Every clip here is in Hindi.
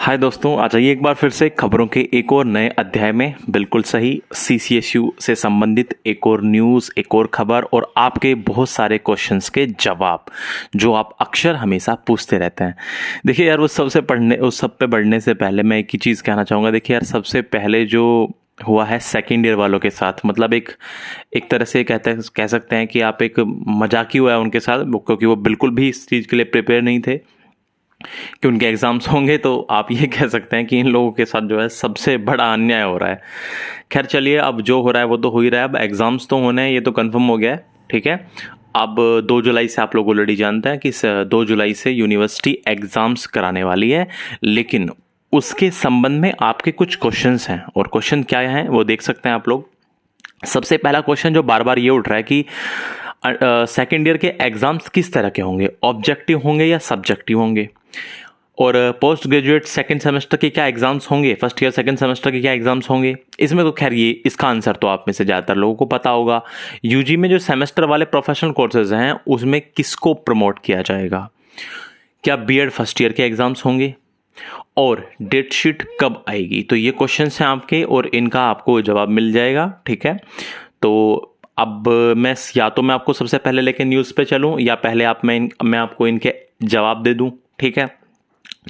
हाय दोस्तों, आ जाइए एक बार फिर से खबरों के एक और नए अध्याय में। बिल्कुल सही, सीसीएसयू से संबंधित एक और न्यूज़, एक और खबर और आपके बहुत सारे क्वेश्चंस के जवाब जो आप अक्सर हमेशा पूछते रहते हैं। देखिए यार, उस सब पे बढ़ने से पहले मैं एक ही चीज़ कहना चाहूँगा। देखिए यार, सबसे पहले जो हुआ है सेकेंड ईयर वालों के साथ, मतलब एक तरह से कह सकते हैं कि आप एक मजाक ही हुआ है उनके साथ, क्योंकि वो बिल्कुल भी इस चीज़ के लिए प्रिपेयर नहीं थे कि उनके एग्ज़ाम्स होंगे। तो आप ये कह सकते हैं कि इन लोगों के साथ जो है सबसे बड़ा अन्याय हो रहा है। खैर चलिए, अब जो हो रहा है वो तो हो ही रहा है। अब एग्ज़ाम्स तो होने हैं, ये तो कंफर्म हो गया है। ठीक है, अब 2 जुलाई से आप लोग ऑलरेडी जानते हैं कि 2 जुलाई से यूनिवर्सिटी एग्ज़ाम्स कराने वाली है। लेकिन उसके संबंध में आपके कुछ क्वेश्चंस हैं, और क्वेश्चन क्या हैं वो देख सकते हैं आप लोग। सबसे पहला क्वेश्चन जो बार बार ये उठ रहा है कि सेकेंड ईयर के एग्ज़ाम्स किस तरह के होंगे, ऑब्जेक्टिव होंगे या सब्जेक्टिव होंगे, और पोस्ट ग्रेजुएट सेकंड सेमेस्टर के क्या एग्जाम्स होंगे, फर्स्ट ईयर सेकंड सेमेस्टर के क्या एग्जाम्स होंगे। इसमें तो खैर ये इसका आंसर तो आप में से ज़्यादातर लोगों को पता होगा। यूजी में जो सेमेस्टर वाले प्रोफेशनल कोर्सेज हैं उसमें किसको प्रमोट किया जाएगा, क्या बीएड फर्स्ट ईयर के एग्जाम्स होंगे, और डेट शीट कब आएगी। तो ये क्वेश्चंस हैं आपके और इनका आपको जवाब मिल जाएगा। ठीक है, तो अब मैं आपको सबसे पहले लेके न्यूज़ पे चलूं, या पहले मैं आपको इनके जवाब दे दूं। ठीक है,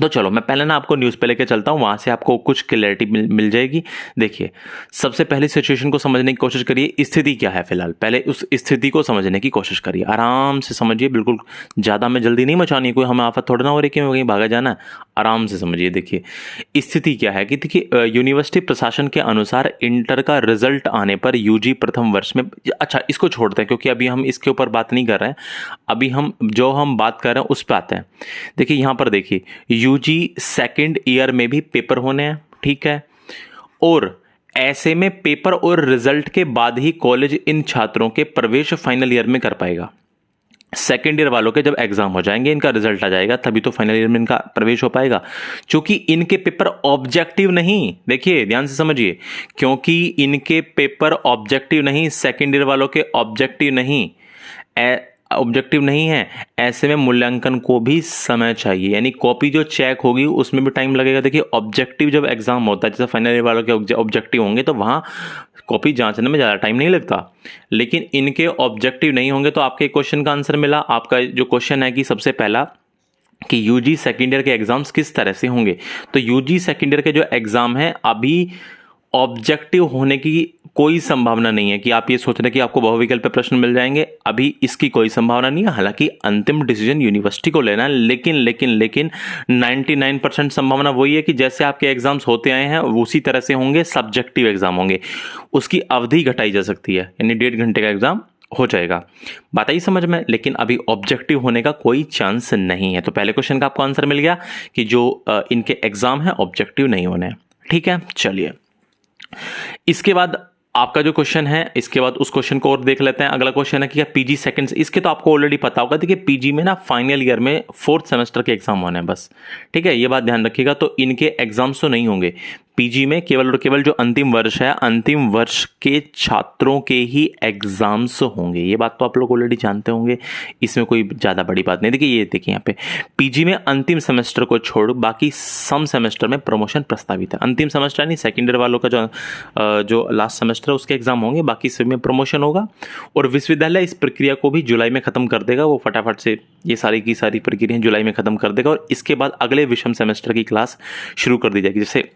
तो चलो मैं पहले ना आपको न्यूज़ पे लेके चलता हूँ, वहाँ से आपको कुछ क्लैरिटी मिल जाएगी। देखिए, सबसे पहले सिचुएशन को समझने की कोशिश करिए, स्थिति क्या है फिलहाल। पहले उस स्थिति को समझने की कोशिश करिए, आराम से समझिए, बिल्कुल ज़्यादा में जल्दी नहीं मचानी है, कोई हमें आफत थोड़ा ना हो रही कि कहीं भागा जाना है। आराम से समझिए। देखिए स्थिति क्या है कि देखिए, यूनिवर्सिटी प्रशासन के अनुसार इंटर का रिजल्ट आने पर यूजी प्रथम वर्ष में, अच्छा इसको छोड़ते हैं क्योंकि अभी हम इसके ऊपर बात नहीं कर रहे हैं। अभी हम बात कर रहे हैं उस पर आते हैं। देखिए यहाँ पर देखिए, यूजी सेकंड ईयर में भी पेपर होने हैं। ठीक है, और ऐसे में पेपर और रिजल्ट के बाद ही कॉलेज इन छात्रों के प्रवेश फाइनल ईयर में कर पाएगा। सेकेंड ईयर वालों के जब एग्जाम हो जाएंगे, इनका रिजल्ट आ जाएगा, तभी तो फाइनल ईयर में इनका प्रवेश हो पाएगा। क्योंकि इनके पेपर ऑब्जेक्टिव नहीं, देखिए ध्यान से समझिए, क्योंकि इनके पेपर ऑब्जेक्टिव नहीं, सेकेंड ईयर वालों के ऑब्जेक्टिव नहीं है। ऐसे में मूल्यांकन को भी समय चाहिए, यानी कॉपी जो चेक होगी उसमें भी टाइम लगेगा। देखिए ऑब्जेक्टिव जब एग्जाम होता है, जैसे फाइनल ईयर वालों के ऑब्जेक्टिव होंगे तो वहां कॉपी जांचने में ज़्यादा टाइम नहीं लगता। लेकिन इनके ऑब्जेक्टिव नहीं होंगे। तो आपके क्वेश्चन का आंसर मिला। आपका जो क्वेश्चन है कि सबसे पहला कि यूजी सेकेंड ईयर के एग्जाम्स किस तरह से होंगे, तो यूजी सेकेंड ईयर के जो एग्जाम है अभी ऑब्जेक्टिव होने की कोई संभावना नहीं है कि आप ये सोच रहे हैं कि आपको बहुविकल्प पे प्रश्न मिल जाएंगे। अभी इसकी कोई संभावना नहीं है। हालांकि अंतिम डिसीजन यूनिवर्सिटी को लेना है, लेकिन 99% संभावना वही है कि जैसे आपके एग्जाम्स होते आए हैं उसी तरह से होंगे, सब्जेक्टिव एग्जाम होंगे। उसकी अवधि घटाई जा सकती है, यानी 1.5 घंटे का एग्जाम हो जाएगा। बात आई समझ में। लेकिन अभी ऑब्जेक्टिव होने का कोई चांस नहीं है। तो पहले क्वेश्चन का आपको आंसर मिल गया कि जो इनके एग्जाम है ऑब्जेक्टिव नहीं होने। ठीक है, चलिए इसके बाद आपका जो क्वेश्चन है, इसके बाद उस क्वेश्चन को और देख लेते हैं। अगला क्वेश्चन है कि क्या पीजी सेकंड, इसके तो आपको ऑलरेडी पता होगा। देखिए पीजी में ना फाइनल ईयर में 4th सेमेस्टर के एग्जाम होने हैं बस। ठीक है, ये बात ध्यान रखिएगा। तो इनके एग्जाम्स तो नहीं होंगे पीजी में, केवल और केवल जो अंतिम वर्ष है, अंतिम वर्ष के छात्रों के ही एग्जाम्स होंगे। ये बात तो आप लोग ऑलरेडी जानते होंगे, इसमें कोई ज़्यादा बड़ी बात नहीं। देखिए यहाँ पे पीजी में अंतिम सेमेस्टर को छोड़ बाकी सम सेमेस्टर में प्रमोशन प्रस्तावित है। अंतिम सेमेस्टर नहीं, सेकेंड ईयर वालों का जो लास्ट सेमेस्टर है उसके एग्जाम होंगे, बाकी सब में प्रमोशन होगा। और विश्वविद्यालय इस प्रक्रिया को भी जुलाई में खत्म कर देगा। वो फटाफट से ये सारी की सारी प्रक्रिया जुलाई में खत्म कर देगा, और इसके बाद अगले विषम सेमेस्टर की क्लास शुरू कर दी जाएगी। जैसे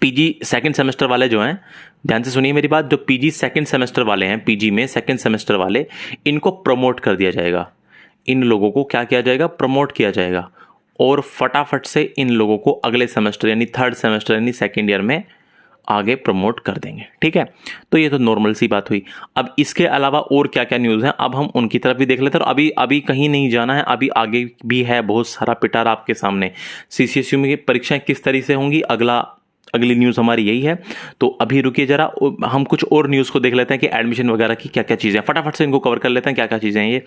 पीजी सेकंड सेमेस्टर वाले जो हैं, ध्यान से सुनिए मेरी बात, जो पीजी सेकंड सेमेस्टर वाले हैं, पीजी में सेकंड सेमेस्टर वाले, इनको प्रमोट कर दिया जाएगा। इन लोगों को क्या किया जाएगा, प्रमोट किया जाएगा, और फटाफट से इन लोगों को अगले सेमेस्टर यानी थर्ड सेमेस्टर यानी सेकंड ईयर में आगे प्रमोट कर देंगे। ठीक है, तो ये तो नॉर्मल सी बात हुई। अब इसके अलावा और क्या क्या न्यूज़ है, अब हम उनकी तरफ भी देख लेते हैं। और अभी कहीं नहीं जाना है, अभी आगे भी है बहुत सारा पिटारा आपके सामने। सीसीएसयू में परीक्षाएं किस तरह से होंगी, अगली न्यूज़ हमारी यही है। तो अभी रुकिए जरा, हम कुछ और न्यूज़ को देख लेते हैं कि एडमिशन वगैरह की क्या क्या चीज़ें हैं। फटाफट से इनको कवर कर लेते हैं क्या क्या चीज़ें हैं ये।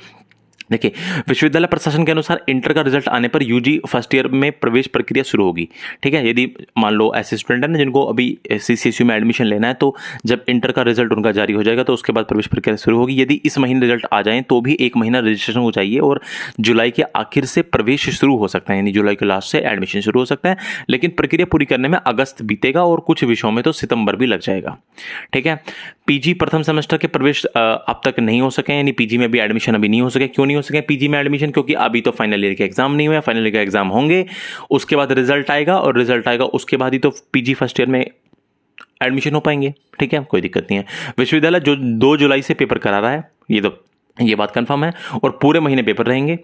देखिए, विश्वविद्यालय प्रशासन के अनुसार इंटर का रिजल्ट आने पर यूजी फर्स्ट ईयर में प्रवेश प्रक्रिया शुरू होगी। ठीक है, यदि मान लो ऐसे स्टूडेंट है ना जिनको अभी सीसीएसयू में एडमिशन लेना है, तो जब इंटर का रिजल्ट उनका जारी हो जाएगा तो उसके बाद प्रवेश प्रक्रिया शुरू होगी। यदि इस महीने रिजल्ट आ जाए तो भी 1 महीना रजिस्ट्रेशन हो चाहिए और जुलाई के आखिर से प्रवेश शुरू हो सकता है, यानी जुलाई के लास्ट से एडमिशन शुरू हो सकता है। लेकिन प्रक्रिया पूरी करने में अगस्त बीतेगा और कुछ विषयों में तो सितंबर भी लग जाएगा। ठीक है, पीजी प्रथम सेमेस्टर के प्रवेश अब तक नहीं हो सके, यानी पीजी में भी एडमिशन अभी नहीं हो सके। क्यों नहीं हो सके पीजी में एडमिशन? क्योंकि अभी तो फाइनल ईयर के एग्जाम नहीं हुए, फाइनल ईयर के एग्जाम होंगे, उसके बाद रिजल्ट आएगा और रिजल्ट आएगा उसके बाद ही तो पीजी फर्स्ट ईयर में एडमिशन हो पाएंगे। ठीक है, कोई दिक्कत नहीं है। विश्वविद्यालय जो 2 जुलाई से पेपर करा रहा है, ये बात कंफर्म है, और पूरे महीने पेपर रहेंगे।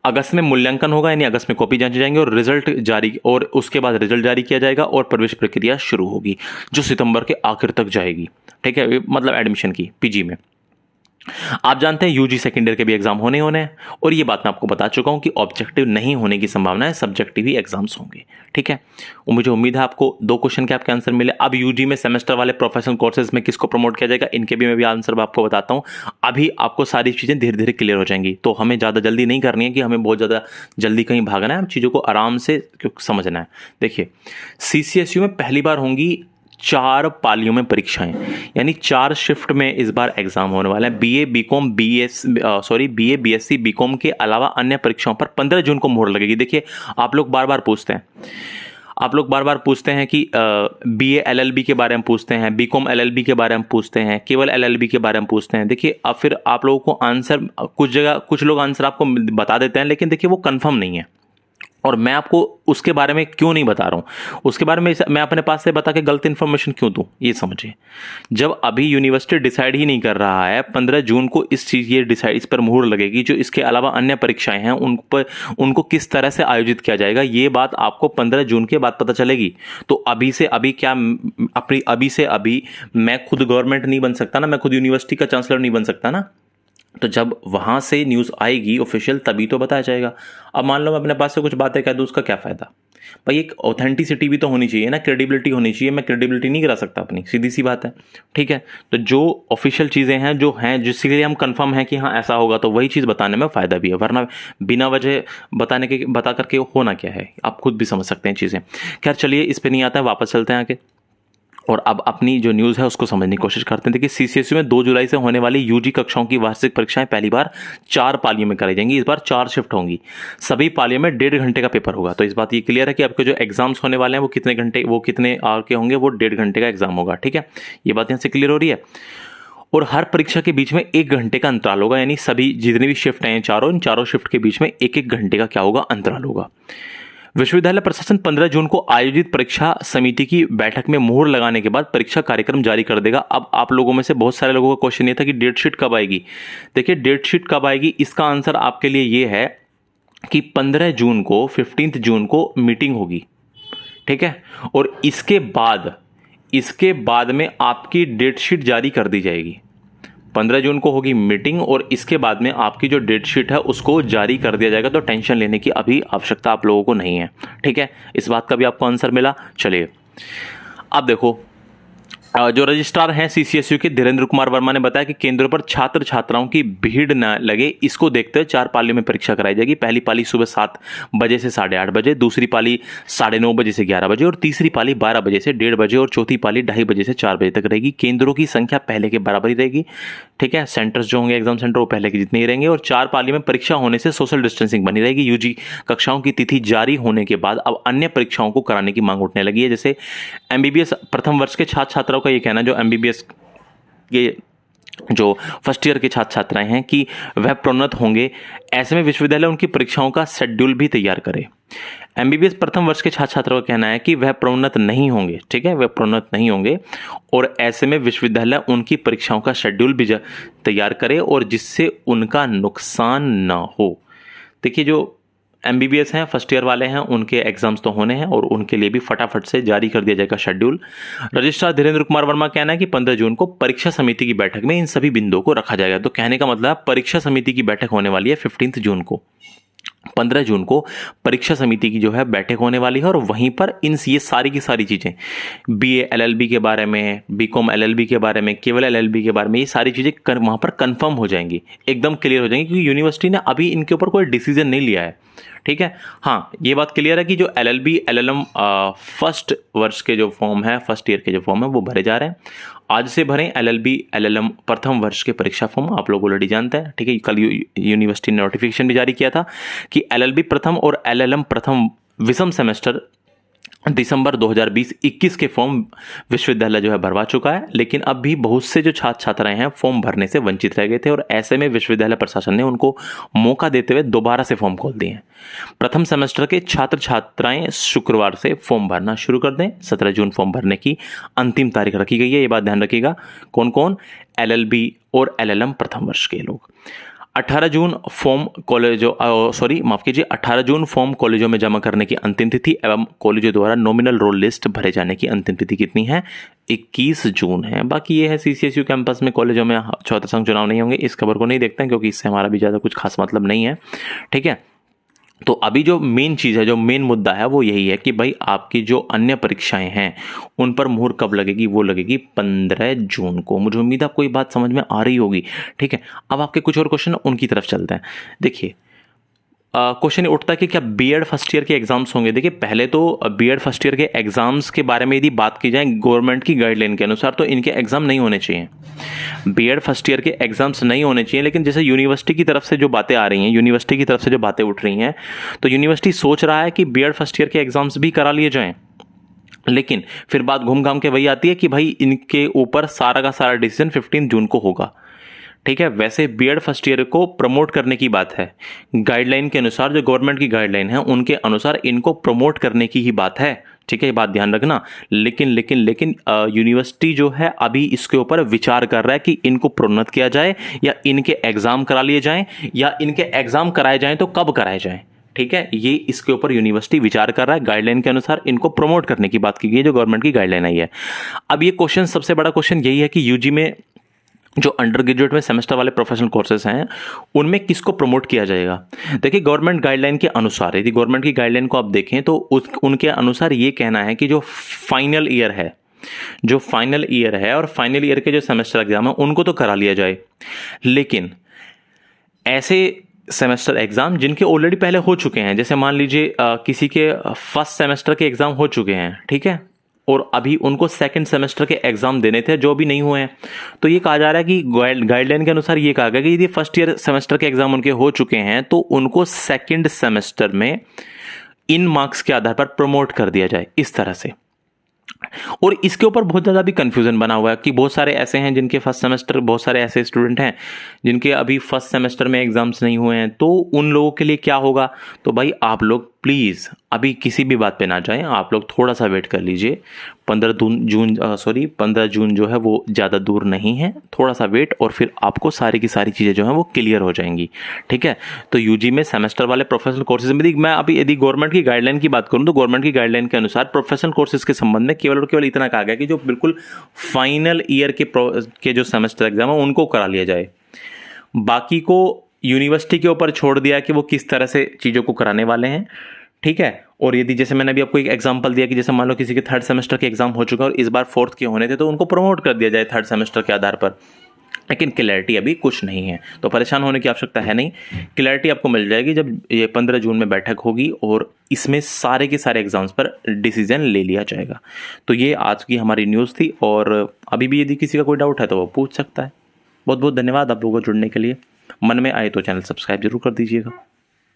अगस्त में मूल्यांकन होगा, यानी अगस्त में कॉपी जांचे जाएंगे और रिजल्ट जारी, और उसके बाद रिजल्ट जारी किया जाएगा और प्रवेश प्रक्रिया शुरू होगी जो सितंबर के आखिर तक जाएगी। ठीक है, मतलब एडमिशन की पीजी में। आप जानते हैं यूजी सेकेंड ईयर के भी एग्जाम होने हैं, और ये बात मैं आपको बता चुका हूं कि ऑब्जेक्टिव नहीं होने की संभावना है, सब्जेक्टिव ही एग्जाम्स होंगे। ठीक है, मुझे उम्मीद है आपको 2 क्वेश्चन के आपके आंसर मिले। अब यूजी में सेमेस्टर वाले प्रोफेशनल कोर्सेज में किसको प्रमोट किया जाएगा, इनके भी मैं भी आंसर आपको बताता हूं। अभी आपको सारी चीजें धीरे धीरे क्लियर हो जाएंगी, तो हमें ज्यादा जल्दी नहीं करनी है कि हमें बहुत ज्यादा जल्दी कहीं भागना है, चीजों को आराम से समझना है। देखिए, सीसीएसयू में पहली बार होंगी 4 पालियों में परीक्षाएं, यानी 4 शिफ्ट में इस बार एग्जाम होने वाला है। BA BCom BA BSc BCom के अलावा अन्य परीक्षाओं पर 15 जून को मोहर लगेगी। देखिए, आप लोग बार बार पूछते हैं कि बीए एलएलबी के बारे में पूछते हैं, बीकॉम एलएलबी के बारे में पूछते हैं, केवल एलएलबी के बारे में पूछते हैं। देखिए, अब फिर आप लोगों को आंसर कुछ जगह कुछ लोग आंसर आपको बता देते हैं, लेकिन देखिए वो कंफर्म नहीं है, और मैं आपको उसके बारे में क्यों नहीं बता रहा हूं, उसके बारे में मैं अपने पास से बता के गलत इंफॉर्मेशन क्यों दूं, ये समझिए। जब अभी यूनिवर्सिटी डिसाइड ही नहीं कर रहा है, 15 जून को इस पर मुहर लगेगी, जो इसके अलावा अन्य परीक्षाएं हैं उनको किस तरह से आयोजित किया जाएगा, ये बात आपको 15 जून के बाद पता चलेगी। तो अभी से अभी मैं खुद गवर्नमेंट नहीं बन सकता ना, मैं खुद यूनिवर्सिटी का चांसलर नहीं बन सकता ना, तो जब वहां से न्यूज़ आएगी ऑफिशियल तभी तो बताया जाएगा। अब मान लो मैं अपने पास से कुछ बातें कह दूं, उसका क्या फ़ायदा भाई? एक ऑथेंटिसिटी भी तो होनी चाहिए ना, क्रेडिबिलिटी होनी चाहिए। मैं क्रेडिबिलिटी नहीं करा सकता अपनी, सीधी सी बात है। ठीक है, तो जो ऑफिशियल चीज़ें हैं जो हैं जिसके लिए हम कंफर्म हैं कि हाँ ऐसा होगा, तो वही चीज़ बताने में फ़ायदा भी है, वरना बिना वजह बता करके होना क्या है, आप खुद भी समझ सकते हैं चीज़ें। खैर चलिए, इस पर नहीं आता है, वापस चलते हैं आगे और अब अपनी जो न्यूज़ है उसको समझने की कोशिश करते हैं। देखिए, सीसीएसयू में 2 जुलाई से होने वाली यूजी कक्षाओं की वार्षिक परीक्षाएं पहली बार 4 पालियों में कराई जाएंगी। इस बार 4 शिफ्ट होंगी, सभी पालियों में 1.5 घंटे का पेपर होगा। तो इस बात ये क्लियर है कि आपके जो एग्जाम्स होने वाले हैं वो कितने आवर के होंगे, वो 1.5 घंटे का एग्जाम होगा। ठीक है, ये बात यहाँ से क्लियर हो रही है। और हर परीक्षा के बीच में 1 घंटे का अंतराल होगा, यानी सभी जितने भी शिफ्ट हैं इन चारों शिफ्ट के बीच में 1-1 घंटे का क्या होगा, अंतराल होगा। विश्वविद्यालय प्रशासन 15 जून को आयोजित परीक्षा समिति की बैठक में मुहर लगाने के बाद परीक्षा कार्यक्रम जारी कर देगा। अब आप लोगों में से बहुत सारे लोगों का क्वेश्चन ये था कि डेट शीट कब आएगी। देखिए, डेट शीट कब आएगी, इसका आंसर आपके लिए ये है कि 15 जून को 15 जून को मीटिंग होगी। ठीक है, और इसके बाद में आपकी डेट शीट जारी कर दी जाएगी। 15 जून को होगी मीटिंग और इसके बाद में आपकी जो डेट शीट है उसको जारी कर दिया जाएगा। तो टेंशन लेने की अभी आवश्यकता आप लोगों को नहीं है। ठीक है, इस बात का भी आपको आंसर मिला। चलिए, अब देखो, जो रजिस्ट्रार हैं सीसीएसयू के धीरेन्द्र कुमार वर्मा ने बताया कि केंद्रों पर छात्र छात्राओं की भीड़ न लगे, इसको देखते हुए 4 पालियों में परीक्षा कराई जाएगी। पहली पाली सुबह 7 बजे से 8:30 बजे, दूसरी पाली 9:30 बजे से 11 बजे और तीसरी पाली 12 बजे से 1:30 बजे और चौथी पाली 2:30 बजे से 4 बजे तक रहेगी। केंद्रों की संख्या पहले के बराबर ही रहेगी। ठीक है, सेंटर्स जो होंगे एग्जाम सेंटर वो पहले के जितने ही रहेंगे और 4 पाली में परीक्षा होने से सोशल डिस्टेंसिंग बनी रहेगी। यूजी कक्षाओं की तिथि जारी होने के बाद अब अन्य परीक्षाओं को कराने की मांग उठने लगी है। जैसे एमबीबीएस प्रथम वर्ष के छात्र छात्राओं का ये कहना है, जो एमबीबीएस के जो फर्स्ट ईयर के छात्र छात्राएं हैं कि वह प्रोन्नत होंगे। ऐसे में विश्वविद्यालय उनकी परीक्षाओं का शेड्यूल भी तैयार करे। एमबीबीएस प्रथम वर्ष के छात्र छात्राओं का कहना है कि वह प्रोन्नत नहीं होंगे। ठीक है, वह प्रोन्नत नहीं होंगे और ऐसे में विश्वविद्यालय उनकी परीक्षाओं का शेड्यूल भी तैयार करे और जिससे उनका नुकसान ना हो। देखिए, जो एमबीबीएस हैं फर्स्ट ईयर वाले हैं, उनके एग्जाम्स तो होने हैं और उनके लिए भी फटाफट से जारी कर दिया जाएगा शेड्यूल। रजिस्ट्रार धीरेन्द्र कुमार वर्मा कहना है कि 15 जून को परीक्षा समिति की बैठक में इन सभी बिंदुओं को रखा जाएगा। तो कहने का मतलब परीक्षा समिति की बैठक होने वाली है 15 जून को। 15 जून को परीक्षा समिति की जो है बैठक होने वाली है और वहीं पर ये सारी की सारी चीज़ें, बीए एलएलबी के बारे में, बीकॉम एलएलबी के बारे में, केवल एलएलबी के बारे में, ये सारी चीज़ें वहाँ पर कंफर्म हो जाएंगी, एकदम क्लियर हो जाएंगी, क्योंकि यूनिवर्सिटी ने अभी इनके ऊपर कोई डिसीजन नहीं लिया है। ठीक है, हाँ ये बात क्लियर है कि जो एलएलबी एलएलएम फर्स्ट वर्ष के जो फॉर्म है, फर्स्ट ईयर के जो फॉर्म है वो भरे जा रहे हैं। आज से भरें एलएलबी एलएलएम प्रथम वर्ष के परीक्षा फॉर्म, आप लोग ऑलरेडी जानते हैं। ठीक है, कल यूनिवर्सिटी ने नोटिफिकेशन भी जारी किया था कि एलएलबी प्रथम और एलएलएम प्रथम विषम सेमेस्टर दिसंबर 2020-21 के फॉर्म विश्वविद्यालय जो है भरवा चुका है, लेकिन अब भी बहुत से जो छात्र छात्राएं हैं फॉर्म भरने से वंचित रह गए थे और ऐसे में विश्वविद्यालय प्रशासन ने उनको मौका देते हुए दोबारा से फॉर्म खोल दिए हैं। प्रथम सेमेस्टर के छात्र छात्राएं शुक्रवार से फॉर्म भरना शुरू कर दें। 17 जून फॉर्म भरने की अंतिम तारीख रखी गई है, ये बात ध्यान रखिएगा। कौन कौन? एलएलबी और एलएलएम प्रथम वर्ष के लोग। 18 जून फॉर्म कॉलेजों 18 जून फॉर्म कॉलेजों में जमा करने की अंतिम तिथि एवं कॉलेजों द्वारा नॉमिनल रोल लिस्ट भरे जाने की अंतिम तिथि कितनी है? 21 जून है। बाकी ये है सीसीएसयू कैंपस में कॉलेजों में चौथा संघ चुनाव नहीं होंगे, इस खबर को नहीं देखते हैं क्योंकि इससे हमारा भी ज़्यादा कुछ खास मतलब नहीं है। ठीक है, तो अभी जो मेन चीज़ है, जो मेन मुद्दा है वो यही है कि भाई आपकी जो अन्य परीक्षाएं हैं उन पर मुहर कब लगेगी? वो लगेगी 15 जून को। मुझे उम्मीद है आपको ये बात समझ में आ रही होगी। ठीक है, अब आपके कुछ और क्वेश्चन उनकी तरफ चलते हैं। देखिए क्वेश्चन उठता है कि क्या बीएड फर्स्ट ईयर के एग्जाम्स होंगे? देखिए पहले तो बीएड फर्स्ट ईयर के एग्जाम्स के बारे में यदि बात की जाए गवर्नमेंट की गाइडलाइन के अनुसार तो इनके एग्जाम नहीं होने चाहिए। बीएड फर्स्ट ईयर के एग्जाम्स नहीं होने चाहिए, लेकिन जैसे यूनिवर्सिटी की तरफ से जो बातें आ रही हैं, यूनिवर्सिटी की तरफ से जो बातें उठ रही हैं, तो यूनिवर्सिटी सोच रहा है कि बीएड फर्स्ट ईयर के एग्जाम्स भी करा लिए जाएं। लेकिन फिर बात घूम घाम के वही आती है कि भाई इनके ऊपर सारा का सारा डिसीजन 15 जून को होगा। ठीक है, वैसे बीएड फर्स्ट ईयर को प्रमोट करने की बात है, गाइडलाइन के अनुसार, जो गवर्नमेंट की गाइडलाइन है उनके अनुसार इनको प्रमोट करने की ही बात है। ठीक है, ये बात ध्यान रखना। लेकिन यूनिवर्सिटी जो है अभी इसके ऊपर विचार कर रहा है कि इनको प्रोन्नत किया जाए या इनके एग्जाम करा लिए जाएं, या इनके एग्जाम कराए जाएं तो कब कराए जाएं। ठीक है, ये इसके ऊपर यूनिवर्सिटी विचार कर रहा है। गाइडलाइन के अनुसार इनको प्रमोट करने की बात की गई है, जो गवर्नमेंट की गाइडलाइन आई है। अब ये क्वेश्चन, सबसे बड़ा क्वेश्चन यही है कि यूजी में जो अंडर ग्रेजुएट में सेमेस्टर वाले प्रोफेशनल कोर्सेज हैं उनमें किसको प्रमोट किया जाएगा। देखिए गवर्नमेंट गाइडलाइन के अनुसार, यदि गवर्नमेंट की गाइडलाइन को आप देखें तो उनके अनुसार ये कहना है कि जो फाइनल ईयर है और फाइनल ईयर के जो सेमेस्टर एग्जाम है उनको तो करा लिया जाए, लेकिन ऐसे सेमेस्टर एग्जाम जिनके ऑलरेडी पहले हो चुके हैं, जैसे मान लीजिए किसी के फर्स्ट सेमेस्टर के एग्जाम हो चुके हैं, ठीक है, और अभी उनको सेकंड सेमेस्टर के एग्जाम देने थे जो भी नहीं हुए हैं, तो ये कहा जा रहा है कि गाइडलाइन के अनुसार ये कहा गया कि यदि फर्स्ट ईयर सेमेस्टर के एग्जाम उनके हो चुके हैं तो उनको सेकंड सेमेस्टर में इन मार्क्स के आधार पर प्रमोट कर दिया जाए, इस तरह से। और इसके ऊपर बहुत ज़्यादा भी कंफ्यूजन बना हुआ है कि बहुत सारे ऐसे हैं जिनके फर्स्ट सेमेस्टर, बहुत सारे ऐसे स्टूडेंट हैं जिनके अभी फर्स्ट सेमेस्टर में एग्जाम्स नहीं हुए हैं, तो उन लोगों के लिए क्या होगा। तो भाई आप लोग प्लीज़ अभी किसी भी बात पे ना जाएं, आप लोग थोड़ा सा वेट कर लीजिए। 15 जून जो है वो ज़्यादा दूर नहीं है, थोड़ा सा वेट और फिर आपको सारी की सारी चीज़ें जो हैं वो क्लियर हो जाएंगी। ठीक है, तो यूजी में सेमेस्टर वाले प्रोफेशनल कोर्सेज में मैं अभी यदि गवर्नमेंट की गाइडलाइन की बात करूं तो गवर्नमेंट की गाइडलाइन के अनुसार प्रोफेशनल कोर्सेज के संबंध में केवल और केवल इतना कहा गया कि जो बिल्कुल फाइनल ईयर के जो सेमेस्टर एग्जाम है उनको करा लिया जाए, बाकी को यूनिवर्सिटी के ऊपर छोड़ दिया कि वो किस तरह से चीज़ों को कराने वाले हैं। ठीक है, और यदि जैसे मैंने अभी आपको एक एग्जांपल दिया कि जैसे मान लो किसी के थर्ड सेमेस्टर के एग्जाम हो चुका है और इस बार फोर्थ के होने थे तो उनको प्रमोट कर दिया जाए थर्ड सेमेस्टर के आधार पर, लेकिन क्लैरिटी अभी कुछ नहीं है, तो परेशान होने की आवश्यकता है नहीं। क्लैरिटी आपको मिल जाएगी जब ये 15 जून में बैठक होगी और इसमें सारे के सारे एग्जाम्स पर डिसीजन ले लिया जाएगा। तो ये आज की हमारी न्यूज़ थी, और अभी भी यदि किसी का कोई डाउट है तो वो पूछ सकता है। बहुत बहुत धन्यवाद आप लोगों को जुड़ने के लिए। मन में आए तो चैनल सब्सक्राइब जरूर कर दीजिएगा।